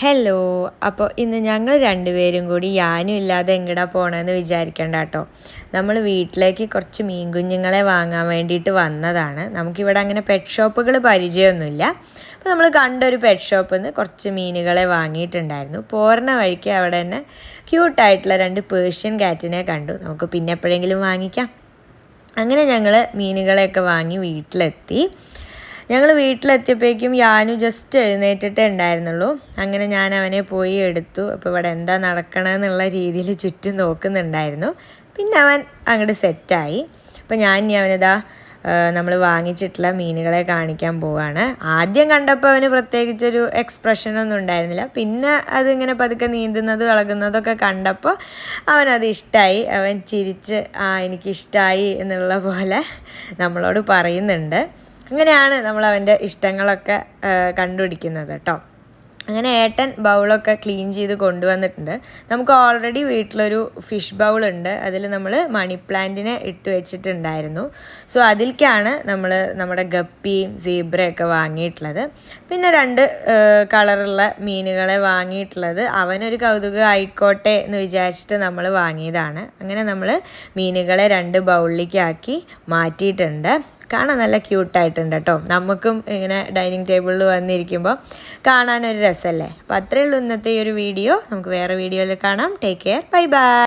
Hello. അപ്പോൾ ഇന്ന് ഞങ്ങൾ രണ്ടുപേരും കൂടി ഞാനും ഇല്ലാതെ എങ്ങടാ പോകണമെന്ന് വിചാരിക്കേണ്ട കേട്ടോ. നമ്മൾ വീട്ടിലേക്ക് കുറച്ച് മീൻ കുഞ്ഞുങ്ങളെ വാങ്ങാൻ വേണ്ടിയിട്ട് വന്നതാണ്. നമുക്കിവിടെ അങ്ങനെ പെറ്റ് ഷോപ്പുകൾ പരിചയമൊന്നുമില്ല. അപ്പോൾ നമ്മൾ കണ്ടൊരു പെറ്റ് ഷോപ്പിൽ നിന്ന് കുറച്ച് മീനുകളെ വാങ്ങിയിട്ടുണ്ടായിരുന്നു. പോരണ വഴിക്ക് അവിടെ തന്നെ ക്യൂട്ടായിട്ടുള്ള 2 പേർഷ്യൻ കാറ്റിനെ കണ്ടു. നമുക്ക് പിന്നെ എപ്പോഴെങ്കിലും വാങ്ങിക്കാം. അങ്ങനെ ഞങ്ങൾ മീനുകളെയൊക്കെ വാങ്ങി വീട്ടിലെത്തി. ഞങ്ങൾ വീട്ടിലെത്തിയപ്പോഴേക്കും യാനു ജസ്റ്റ് എഴുന്നേറ്റിട്ടേ ഉണ്ടായിരുന്നുള്ളൂ. അങ്ങനെ ഞാൻ അവനെ പോയി എടുത്തു. അപ്പോൾ ഇവിടെ എന്താ നടക്കണമെന്നുള്ള രീതിയിൽ ചുറ്റും നോക്കുന്നുണ്ടായിരുന്നു. പിന്നെ അവൻ അങ്ങോട്ട് സെറ്റായി. അപ്പോൾ ഞാൻ ഇനി അവനിതാ നമ്മൾ വാങ്ങിച്ചിട്ടുള്ള മീനുകളെ കാണിക്കാൻ പോവുകയാണ്. ആദ്യം കണ്ടപ്പോൾ അവന് പ്രത്യേകിച്ചൊരു എക്സ്പ്രഷനൊന്നും ഉണ്ടായിരുന്നില്ല. പിന്നെ അതിങ്ങനെ പതുക്കെ നീന്തുന്നത് കളകുന്നതൊക്കെ കണ്ടപ്പോൾ അവനത് ഇഷ്ടമായി. അവൻ ചിരിച്ച് എനിക്കിഷ്ടമായി എന്നുള്ള പോലെ നമ്മളോട് പറയുന്നുണ്ട്. അങ്ങനെയാണ് നമ്മൾ അവൻ്റെ ഇഷ്ടങ്ങളൊക്കെ കണ്ടുപിടിക്കുന്നത് കേട്ടോ. അങ്ങനെ ഏട്ടൻ ബൗളൊക്കെ ക്ലീൻ ചെയ്ത് കൊണ്ടുവന്നിട്ടുണ്ട്. നമുക്ക് ഓൾറെഡി വീട്ടിലൊരു ഫിഷ് ബൗളുണ്ട്. അതിൽ നമ്മൾ മണി പ്ലാന്റിനെ ഇട്ട് വെച്ചിട്ടുണ്ടായിരുന്നു. സോ അതിലേക്കാണ് നമ്മൾ നമ്മുടെ ഗപ്പിയും സീബ്രയൊക്കെ വാങ്ങിയിട്ടുള്ളത്. പിന്നെ 2 കളറുള്ള മീനുകളെ വാങ്ങിയിട്ടുള്ളത് അവനൊരു കൗതുകം ആയിക്കോട്ടെ എന്ന് വിചാരിച്ചിട്ട് നമ്മൾ വാങ്ങിയതാണ്. അങ്ങനെ നമ്മൾ മീനുകളെ 2 ബൗളിലേക്ക് ആക്കി മാറ്റിയിട്ടുണ്ട്. കാണാൻ നല്ല ക്യൂട്ടായിട്ടുണ്ട് കേട്ടോ. നമുക്കും ഇങ്ങനെ ഡൈനിങ് ടേബിളിൽ വന്നിരിക്കുമ്പോൾ കാണാനൊരു രസമല്ലേ. അപ്പോൾ അത്രയേ ഉള്ളൂ ഇന്നത്തെ ഈ ഒരു വീഡിയോ. നമുക്ക് വേറെ വീഡിയോയിൽ കാണാം. Take care. Bye bye.